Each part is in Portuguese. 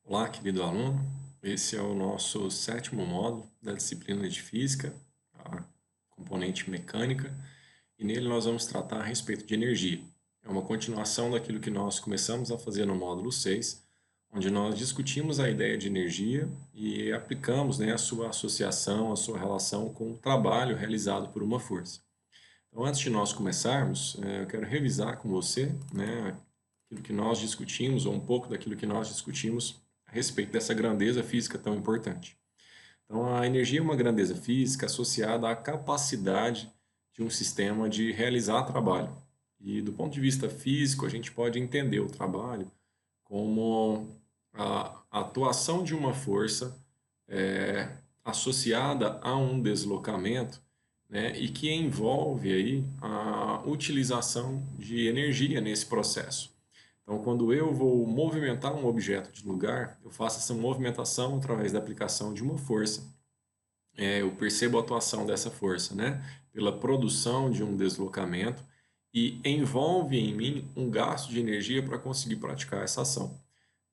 Olá, querido aluno. Esse é o nosso sétimo módulo da disciplina de Física, a componente mecânica, e nele nós vamos tratar a respeito de energia. É uma continuação daquilo que nós começamos a fazer no módulo 6, onde nós discutimos a ideia de energia e aplicamos, a sua associação, a sua relação com o trabalho realizado por uma força. Então, antes de nós começarmos, eu quero revisar com você, aquilo que nós discutimos, ou um pouco daquilo que nós discutimos a respeito dessa grandeza física tão importante. Então, a energia é uma grandeza física associada à capacidade de um sistema de realizar trabalho. E do ponto de vista físico, a gente pode entender o trabalho como a atuação de uma força associada a um deslocamento, e que envolve aí a utilização de energia nesse processo. Então, quando eu vou movimentar um objeto de lugar, eu faço essa movimentação através da aplicação de uma força. Eu percebo a atuação dessa força, pela produção de um deslocamento e envolve em mim um gasto de energia para conseguir praticar essa ação.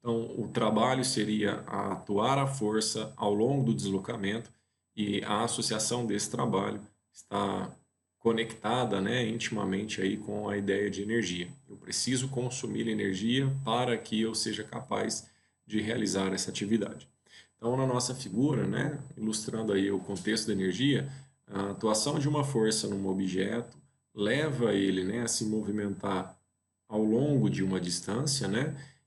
Então, o trabalho seria atuar a força ao longo do deslocamento e a associação desse trabalho está conectada, intimamente aí com a ideia de energia. Eu preciso consumir energia para que eu seja capaz de realizar essa atividade. Então, na nossa figura, ilustrando aí o contexto da energia, a atuação de uma força num objeto leva ele, a se movimentar ao longo de uma distância,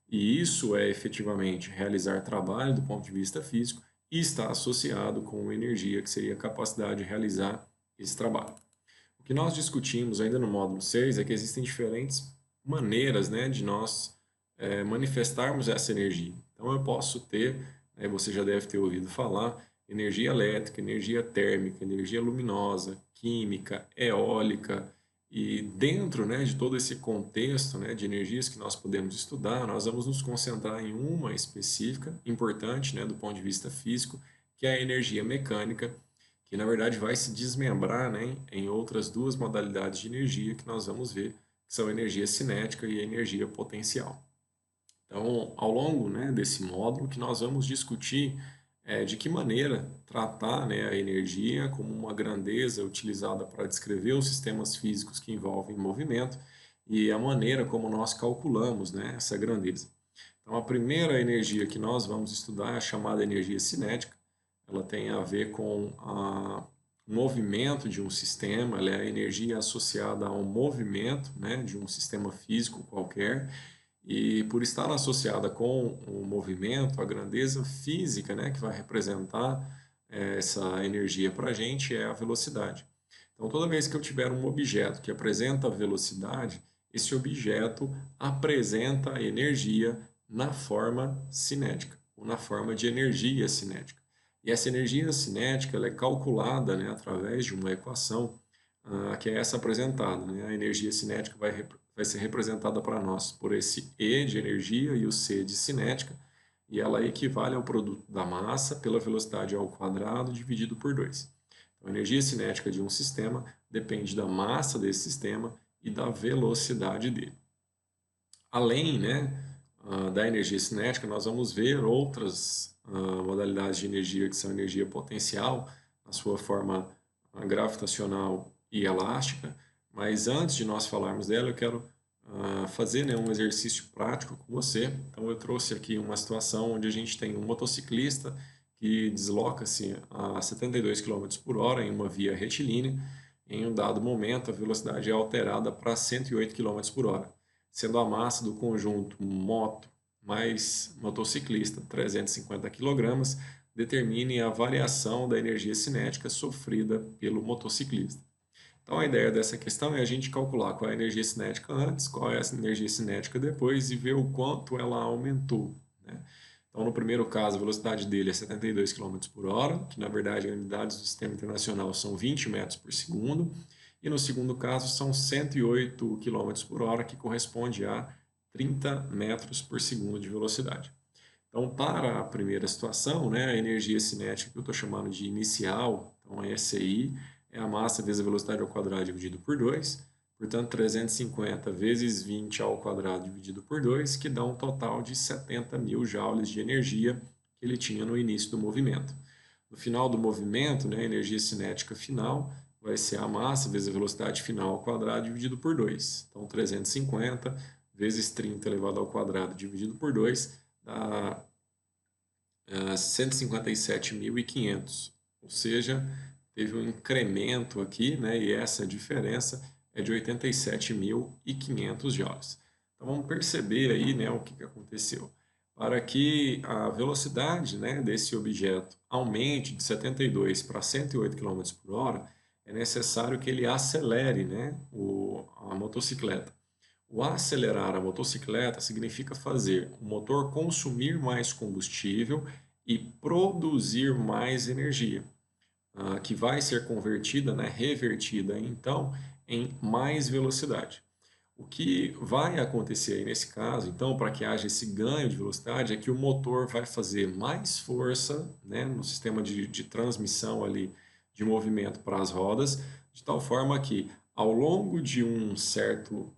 e isso é efetivamente realizar trabalho do ponto de vista físico e está associado com energia, que seria a capacidade de realizar esse trabalho. O que nós discutimos ainda no módulo 6 é que existem diferentes maneiras, de nós manifestarmos essa energia. Então, eu posso ter, você já deve ter ouvido falar, energia elétrica, energia térmica, energia luminosa, química, eólica, e dentro, de todo esse contexto, de energias que nós podemos estudar, nós vamos nos concentrar em uma específica, importante, do ponto de vista físico, que é a energia mecânica, que na verdade vai se desmembrar, em outras duas modalidades de energia que nós vamos ver, que são a energia cinética e a energia potencial. Então, ao longo, desse módulo, que nós vamos discutir de que maneira tratar, a energia como uma grandeza utilizada para descrever os sistemas físicos que envolvem movimento e a maneira como nós calculamos, essa grandeza. Então, a primeira energia que nós vamos estudar é a chamada energia cinética. Ela tem a ver com o movimento de um sistema, ela é a energia associada ao movimento, de um sistema físico qualquer, e por estar associada com o movimento, a grandeza física, que vai representar essa energia para a gente é a velocidade. Então, toda vez que eu tiver um objeto que apresenta velocidade, esse objeto apresenta energia na forma cinética, ou na forma de energia cinética. E essa energia cinética ela é calculada, através de uma equação que é essa apresentada. A energia cinética vai ser representada para nós por esse E de energia e o C de cinética, e ela equivale ao produto da massa pela velocidade ao quadrado dividido por 2. Então, a energia cinética de um sistema depende da massa desse sistema e da velocidade dele. Além, da energia cinética, nós vamos ver outras modalidades de energia que são energia potencial, na sua forma gravitacional e elástica, mas antes de nós falarmos dela, eu quero fazer um exercício prático com você. Então, eu trouxe aqui uma situação onde a gente tem um motociclista que desloca-se a 72 km por hora em uma via retilínea. Em um dado momento, a velocidade é alterada para 108 km por hora, sendo a massa do conjunto moto mais motociclista, 350 kg, determine a variação da energia cinética sofrida pelo motociclista. Então, a ideia dessa questão é a gente calcular qual é a energia cinética antes, qual é a energia cinética depois e ver o quanto ela aumentou. Então, no primeiro caso, a velocidade dele é 72 km por hora, que na verdade, em unidades do Sistema Internacional são 20 metros por segundo, e no segundo caso são 108 km por hora, que corresponde a 30 metros por segundo de velocidade. Então, para a primeira situação, a energia cinética que eu estou chamando de inicial, então a SI, é a massa vezes a velocidade ao quadrado dividido por 2. Portanto, 350 vezes 20 ao quadrado dividido por 2, que dá um total de 70.000 joules de energia que ele tinha no início do movimento. No final do movimento, né, a energia cinética final vai ser a massa vezes a velocidade final ao quadrado dividido por 2. Então, 350 vezes 30 elevado ao quadrado dividido por 2 dá 157.500. Ou seja, teve um incremento aqui, né, e essa diferença é de 87.500 joules. Então, vamos perceber aí, né, o que aconteceu. Para que a velocidade, né, desse objeto aumente de 72 para 108 km por hora, é necessário que ele acelere, né, a motocicleta. O acelerar a motocicleta significa fazer o motor consumir mais combustível e produzir mais energia, que vai ser convertida, né, revertida então em mais velocidade. O que vai acontecer aí nesse caso, então, para que haja esse ganho de velocidade, é que o motor vai fazer mais força, né, no sistema de transmissão ali de movimento para as rodas, de tal forma que ao longo de um certo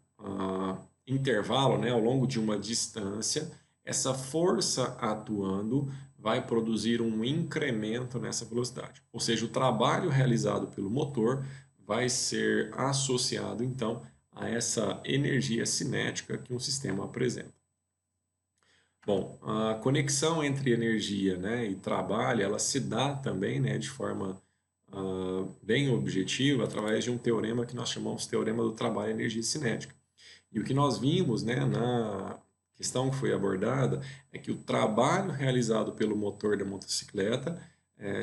intervalo, né, ao longo de uma distância, essa força atuando vai produzir um incremento nessa velocidade. Ou seja, o trabalho realizado pelo motor vai ser associado, então, a essa energia cinética que um sistema apresenta. Bom, a conexão entre energia, né, e trabalho, ela se dá também, né, de forma bem objetiva através de um teorema que nós chamamos de teorema do trabalho e energia cinética. E o que nós vimos, né, na questão que foi abordada é que o trabalho realizado pelo motor da motocicleta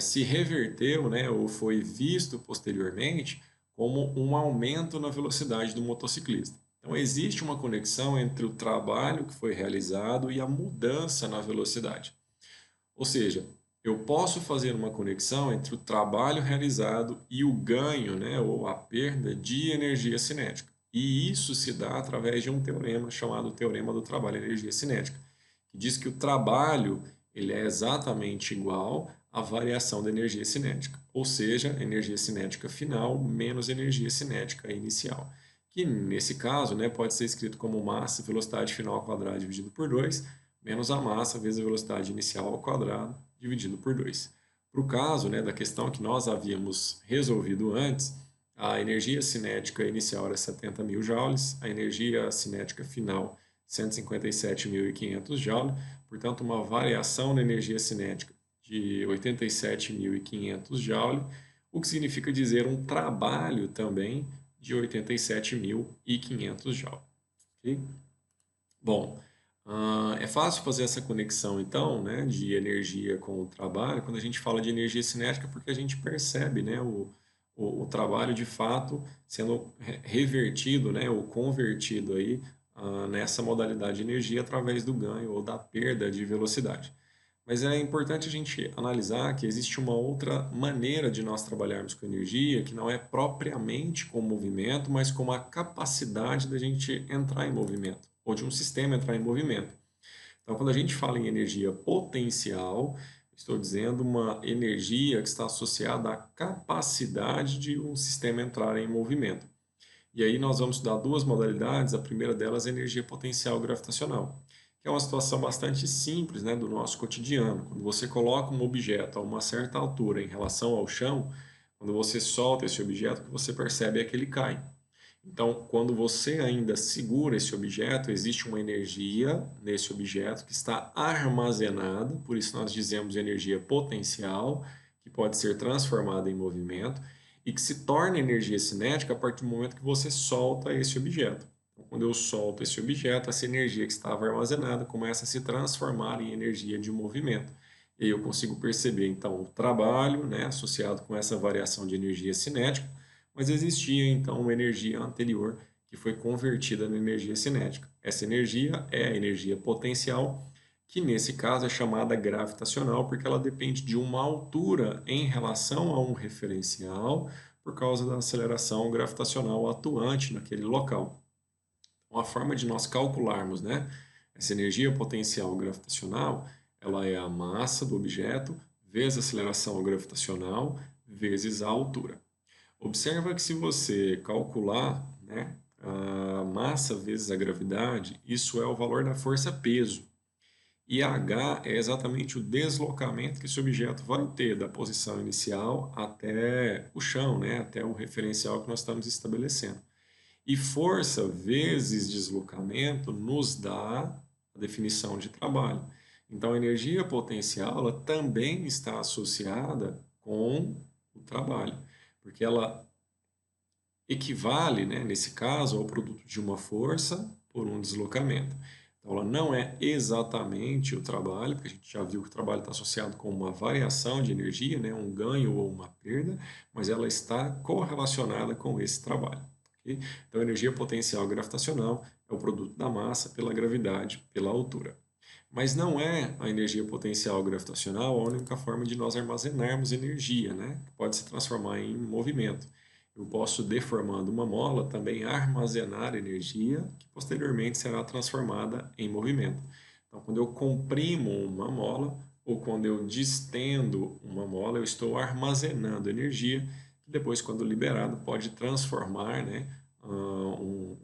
se reverteu, né, ou foi visto posteriormente como um aumento na velocidade do motociclista. Então, existe uma conexão entre o trabalho que foi realizado e a mudança na velocidade. Ou seja, eu posso fazer uma conexão entre o trabalho realizado e o ganho, né, ou a perda de energia cinética. E isso se dá através de um teorema chamado Teorema do Trabalho e Energia Cinética, que diz que o trabalho ele é exatamente igual à variação da energia cinética, ou seja, energia cinética final menos energia cinética inicial, que nesse caso, né, pode ser escrito como massa velocidade final ao quadrado dividido por 2, menos a massa vezes a velocidade inicial ao quadrado dividido por 2. Para o caso, né, da questão que nós havíamos resolvido antes, a energia cinética inicial era 70.000 joules, a energia cinética final 157.500 joules, portanto uma variação na energia cinética de 87.500 joules, o que significa dizer um trabalho também de 87.500 joules. Okay? Bom, é fácil fazer essa conexão, então, né, de energia com o trabalho, quando a gente fala de energia cinética, porque a gente percebe, né, o trabalho de fato sendo revertido, né, ou convertido aí, nessa modalidade de energia através do ganho ou da perda de velocidade. Mas é importante a gente analisar que existe uma outra maneira de nós trabalharmos com energia, que não é propriamente com o movimento, mas com a capacidade da gente entrar em movimento, ou de um sistema entrar em movimento. Então, quando a gente fala em energia potencial, estou dizendo uma energia que está associada à capacidade de um sistema entrar em movimento. E aí nós vamos estudar duas modalidades, a primeira delas é a energia potencial gravitacional, que é uma situação bastante simples, né, do nosso cotidiano. Quando você coloca um objeto a uma certa altura em relação ao chão, quando você solta esse objeto, o que você percebe é que ele cai. Então, quando você ainda segura esse objeto, existe uma energia nesse objeto que está armazenada, por isso nós dizemos energia potencial, que pode ser transformada em movimento e que se torna energia cinética a partir do momento que você solta esse objeto. Então, quando eu solto esse objeto, essa energia que estava armazenada começa a se transformar em energia de movimento. E aí eu consigo perceber, então, o trabalho, né, associado com essa variação de energia cinética, mas existia então uma energia anterior que foi convertida na energia cinética. Essa energia é a energia potencial, que nesse caso é chamada gravitacional, porque ela depende de uma altura em relação a um referencial, por causa da aceleração gravitacional atuante naquele local. Uma forma de nós calcularmos, né, essa energia potencial gravitacional, ela é a massa do objeto vezes a aceleração gravitacional vezes a altura. Observa que se você calcular, né, a massa vezes a gravidade, isso é o valor da força-peso. E H é exatamente o deslocamento que esse objeto vai ter da posição inicial até o chão, né? Até o referencial que nós estamos estabelecendo. E força vezes deslocamento nos dá a definição de trabalho. Então, a energia potencial ela também está associada com o trabalho, porque ela equivale, né, nesse caso, ao produto de uma força por um deslocamento. Então, ela não é exatamente o trabalho, porque a gente já viu que o trabalho está associado com uma variação de energia, né, um ganho ou uma perda, mas ela está correlacionada com esse trabalho. Okay? Então, a energia potencial gravitacional é o produto da massa pela gravidade, pela altura. Mas não é a energia potencial gravitacional a única forma de nós armazenarmos energia, né? Que pode se transformar em movimento. Eu posso, deformando uma mola, também armazenar energia, que posteriormente será transformada em movimento. Então, quando eu comprimo uma mola, ou quando eu distendo uma mola, eu estou armazenando energia, que depois, quando liberado, pode transformar, né, um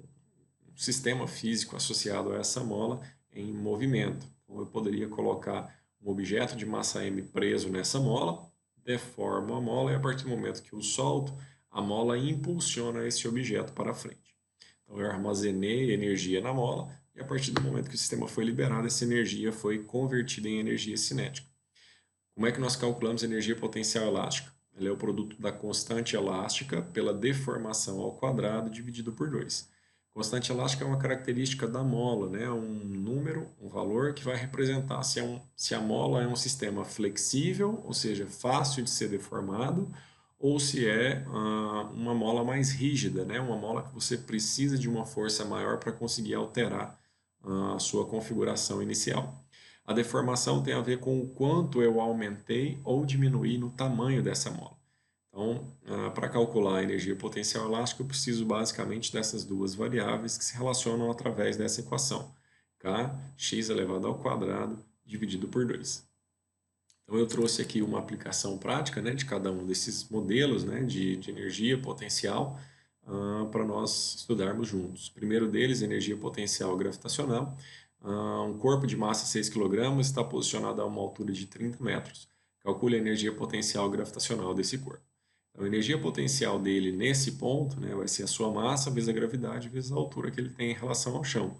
sistema físico associado a essa mola em movimento. Então, eu poderia colocar um objeto de massa m preso nessa mola, deformo a mola e a partir do momento que eu solto, a mola impulsiona esse objeto para frente. Então, eu armazenei energia na mola e a partir do momento que o sistema foi liberado, essa energia foi convertida em energia cinética. Como é que nós calculamos a energia potencial elástica? Ela é o produto da constante elástica pela deformação ao quadrado dividido por 2. Constante elástica é uma característica da mola, né? Um número, um valor que vai representar se a mola é um sistema flexível, ou seja, fácil de ser deformado, ou se é uma mola mais rígida, né? Uma mola que você precisa de uma força maior para conseguir alterar a sua configuração inicial. A deformação tem a ver com o quanto eu aumentei ou diminuí no tamanho dessa mola. Então, para calcular a energia potencial elástica, eu preciso basicamente dessas duas variáveis que se relacionam através dessa equação. K, x elevado ao quadrado, dividido por 2. Então, eu trouxe aqui uma aplicação prática, né, de cada um desses modelos, né, de energia potencial para nós estudarmos juntos. O primeiro deles, energia potencial gravitacional. Um corpo de massa 6 kg está posicionado a uma altura de 30 metros. Calcule a energia potencial gravitacional desse corpo. Então, a energia potencial dele nesse ponto, né, vai ser a sua massa vezes a gravidade vezes a altura que ele tem em relação ao chão.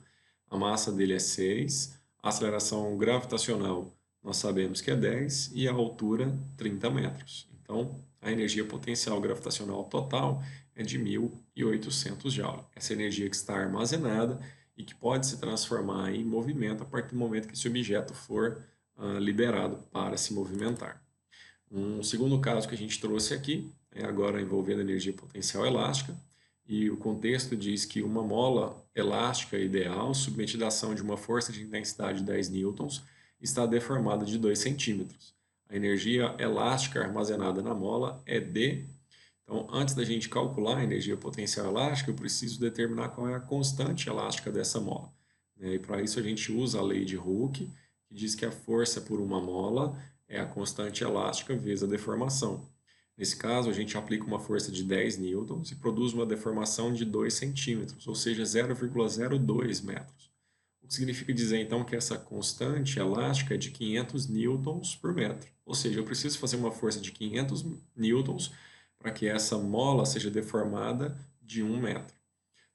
A massa dele é 6, a aceleração gravitacional nós sabemos que é 10 e a altura 30 metros. Então, a energia potencial gravitacional total é de 1.800 joules. Essa energia que está armazenada e que pode se transformar em movimento a partir do momento que esse objeto for liberado para se movimentar. Um segundo caso que a gente trouxe aqui é agora envolvendo energia potencial elástica, e o contexto diz que uma mola elástica ideal, submetida à ação de uma força de intensidade de 10 newtons, está deformada de 2 centímetros. A energia elástica armazenada na mola é D. Então, antes da gente calcular a energia potencial elástica, eu preciso determinar qual é a constante elástica dessa mola. E para isso a gente usa a lei de Hooke, que diz que a força por uma mola é a constante elástica vezes a deformação. Nesse caso, a gente aplica uma força de 10 newtons e produz uma deformação de 2 centímetros, ou seja, 0,02 metros. O que significa dizer, então, que essa constante elástica é de 500 newtons por metro. Ou seja, eu preciso fazer uma força de 500 newtons para que essa mola seja deformada de 1 metro.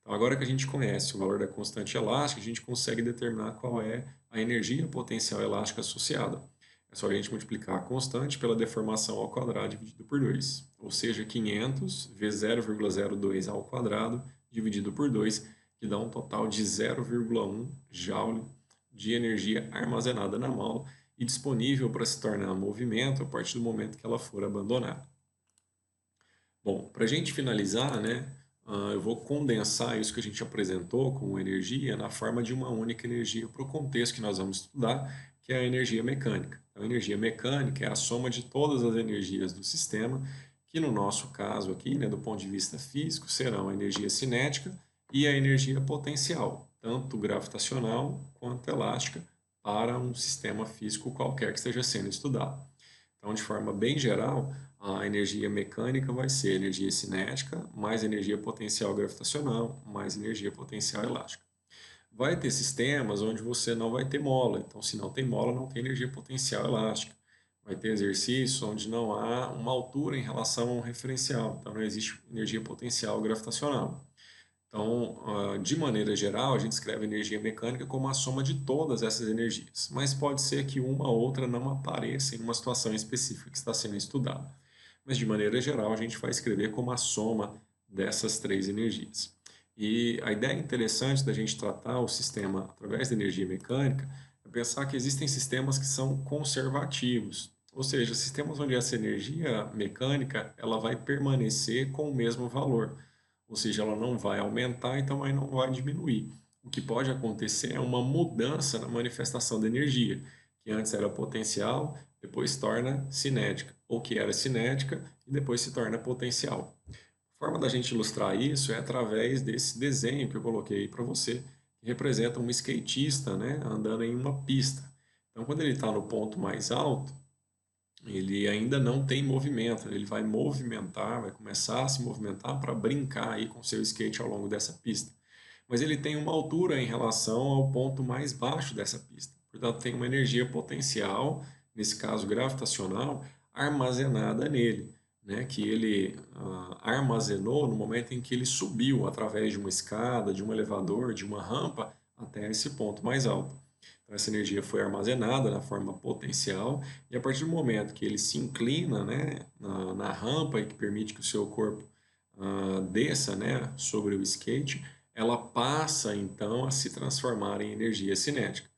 Então, agora que a gente conhece o valor da constante elástica, a gente consegue determinar qual é a energia potencial elástica associada. É só a gente multiplicar a constante pela deformação ao quadrado dividido por 2, ou seja, 500 vezes 0,02 ao quadrado dividido por 2, que dá um total de 0,1 joule de energia armazenada na mola e disponível para se tornar movimento a partir do momento que ela for abandonada. Bom, para a gente finalizar, né, eu vou condensar isso que a gente apresentou como energia na forma de uma única energia para o contexto que nós vamos estudar, que é a energia mecânica. Então, a energia mecânica é a soma de todas as energias do sistema, que no nosso caso aqui, né, do ponto de vista físico, serão a energia cinética e a energia potencial, tanto gravitacional quanto elástica, para um sistema físico qualquer que esteja sendo estudado. Então, de forma bem geral, a energia mecânica vai ser energia cinética, mais energia potencial gravitacional, mais energia potencial elástica. Vai ter sistemas onde você não vai ter mola, então se não tem mola, não tem energia potencial elástica. Vai ter exercícios onde não há uma altura em relação a um referencial, então não existe energia potencial gravitacional. Então, de maneira geral, a gente escreve energia mecânica como a soma de todas essas energias, mas pode ser que uma ou outra não apareça em uma situação específica que está sendo estudada. Mas, de maneira geral, a gente vai escrever como a soma dessas três energias. E a ideia interessante da gente tratar o sistema através da energia mecânica é pensar que existem sistemas que são conservativos, ou seja, sistemas onde essa energia mecânica ela vai permanecer com o mesmo valor, ou seja, ela não vai aumentar e também não vai diminuir. O que pode acontecer é uma mudança na manifestação da energia, que antes era potencial, depois se torna cinética, ou que era cinética e depois se torna potencial. A forma da gente ilustrar isso é através desse desenho que eu coloquei para você, que representa um skatista, né, andando em uma pista. Então, quando ele está no ponto mais alto, ele ainda não tem movimento, ele vai movimentar, vai começar a se movimentar para brincar aí com seu skate ao longo dessa pista. Mas ele tem uma altura em relação ao ponto mais baixo dessa pista. Portanto, tem uma energia potencial, nesse caso gravitacional, armazenada nele, né, que ele armazenou no momento em que ele subiu através de uma escada, de um elevador, de uma rampa até esse ponto mais alto. Então, essa energia foi armazenada na forma potencial, e a partir do momento que ele se inclina, né, na rampa e que permite que o seu corpo desça, né, sobre o skate, ela passa então a se transformar em energia cinética.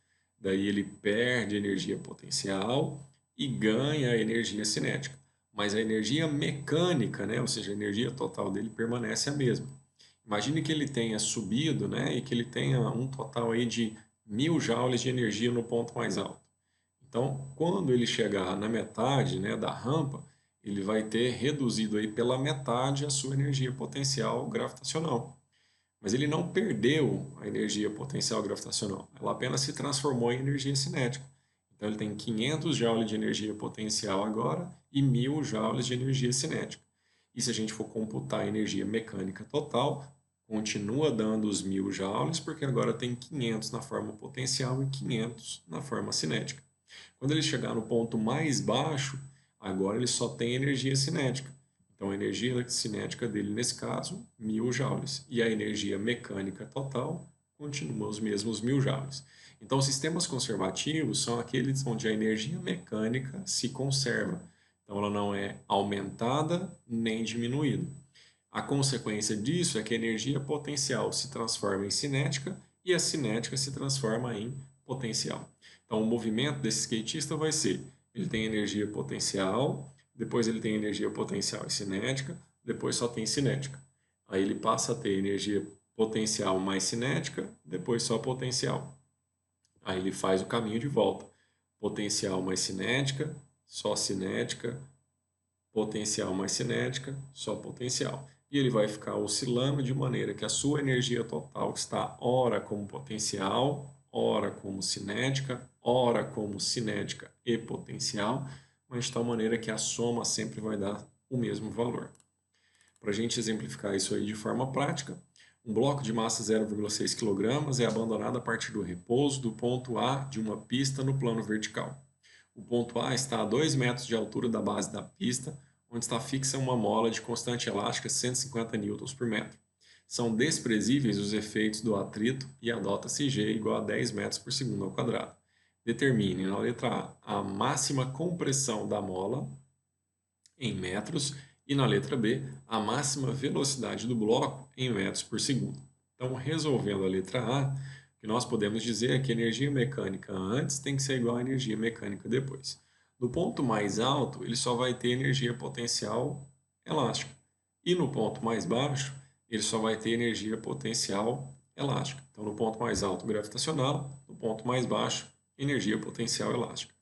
Daí ele perde energia potencial e ganha energia cinética. Mas a energia mecânica, né, ou seja, a energia total dele permanece a mesma. Imagine que ele tenha subido, né, e que ele tenha um total aí de 1.000 joules de energia no ponto mais alto. Então, quando ele chegar na metade, né, da rampa, ele vai ter reduzido aí pela metade a sua energia potencial gravitacional. Mas ele não perdeu a energia potencial gravitacional, ela apenas se transformou em energia cinética. Então ele tem 500 joules de energia potencial agora e 1.000 joules de energia cinética. E se a gente for computar a energia mecânica total, continua dando os 1.000 joules, porque agora tem 500 na forma potencial e 500 na forma cinética. Quando ele chegar no ponto mais baixo, agora ele só tem energia cinética. Então, a energia cinética dele, nesse caso, 1.000 joules. E a energia mecânica total continua os mesmos 1.000 joules. Então, sistemas conservativos são aqueles onde a energia mecânica se conserva. Então, ela não é aumentada nem diminuída. A consequência disso é que a energia potencial se transforma em cinética e a cinética se transforma em potencial. Então, o movimento desse skatista vai ser: ele tem energia potencial, depois ele tem energia potencial e cinética, depois só tem cinética. Aí ele passa a ter energia potencial mais cinética, depois só potencial. Aí ele faz o caminho de volta: potencial mais cinética, só cinética, potencial mais cinética, só potencial. E ele vai ficar oscilando de maneira que a sua energia total está ora como potencial, ora como cinética, ora como cinética e potencial, mas de tal maneira que a soma sempre vai dar o mesmo valor. Para a gente exemplificar isso aí de forma prática, um bloco de massa 0,6 kg é abandonado a partir do repouso do ponto A de uma pista no plano vertical. O ponto A está a 2 metros de altura da base da pista, onde está fixa uma mola de constante elástica 150 newtons por metro. São desprezíveis os efeitos do atrito e adota-se G igual a 10 metros por segundo ao quadrado. Determine, na letra A, a máxima compressão da mola em metros e, na letra B, a máxima velocidade do bloco em metros por segundo. Então, resolvendo a letra A, o que nós podemos dizer é que a energia mecânica antes tem que ser igual à energia mecânica depois. No ponto mais alto, ele só vai ter energia potencial elástica. E no ponto mais baixo, ele só vai ter energia potencial elástica. Então, no ponto mais alto, gravitacional; no ponto mais baixo, energia potencial elástica.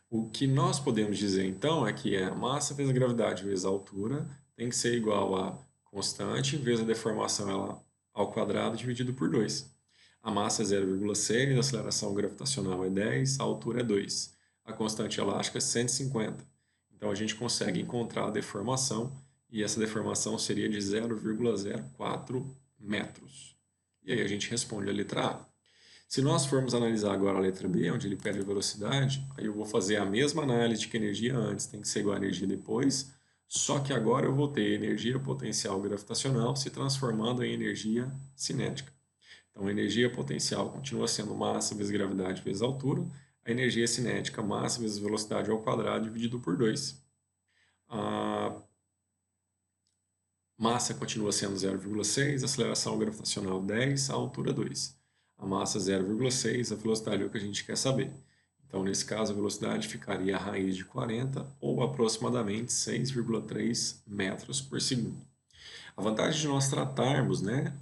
O que nós podemos dizer então é que a massa vezes a gravidade vezes a altura tem que ser igual a constante vezes a deformação ao quadrado dividido por 2. A massa é 0,6, a aceleração gravitacional é 10, a altura é 2. A constante elástica é 150. Então a gente consegue encontrar a deformação e essa deformação seria de 0,04 metros. E aí a gente responde a letra A. Se nós formos analisar agora a letra B, onde ele pede a velocidade, aí eu vou fazer a mesma análise de que energia antes tem que ser igual a energia depois, só que agora eu vou ter energia potencial gravitacional se transformando em energia cinética. Então, a energia potencial continua sendo massa vezes gravidade vezes altura, a energia cinética, massa vezes velocidade ao quadrado dividido por 2. A massa continua sendo 0,6, a aceleração gravitacional 10, a altura 2. A massa 0,6, a velocidade é o que a gente quer saber. Então, nesse caso, a velocidade ficaria a raiz de 40, ou aproximadamente 6,3 metros por segundo. A vantagem de nós tratarmos, né,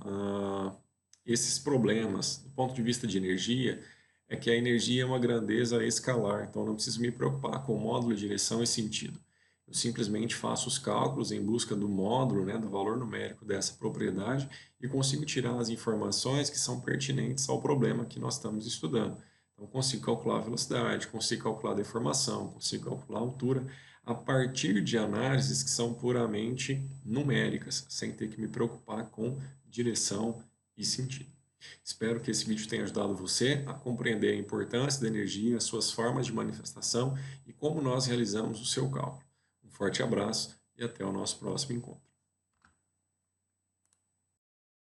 esses problemas do ponto de vista de energia é que a energia é uma grandeza escalar, então eu não preciso me preocupar com o módulo, direção e sentido. Eu simplesmente faço os cálculos em busca do módulo, né, do valor numérico dessa propriedade e consigo tirar as informações que são pertinentes ao problema que nós estamos estudando. Então, consigo calcular a velocidade, consigo calcular a deformação, consigo calcular a altura, a partir de análises que são puramente numéricas, sem ter que me preocupar com direção e sentido. Espero que esse vídeo tenha ajudado você a compreender a importância da energia, as suas formas de manifestação e como nós realizamos o seu cálculo. Um forte abraço e até o nosso próximo encontro.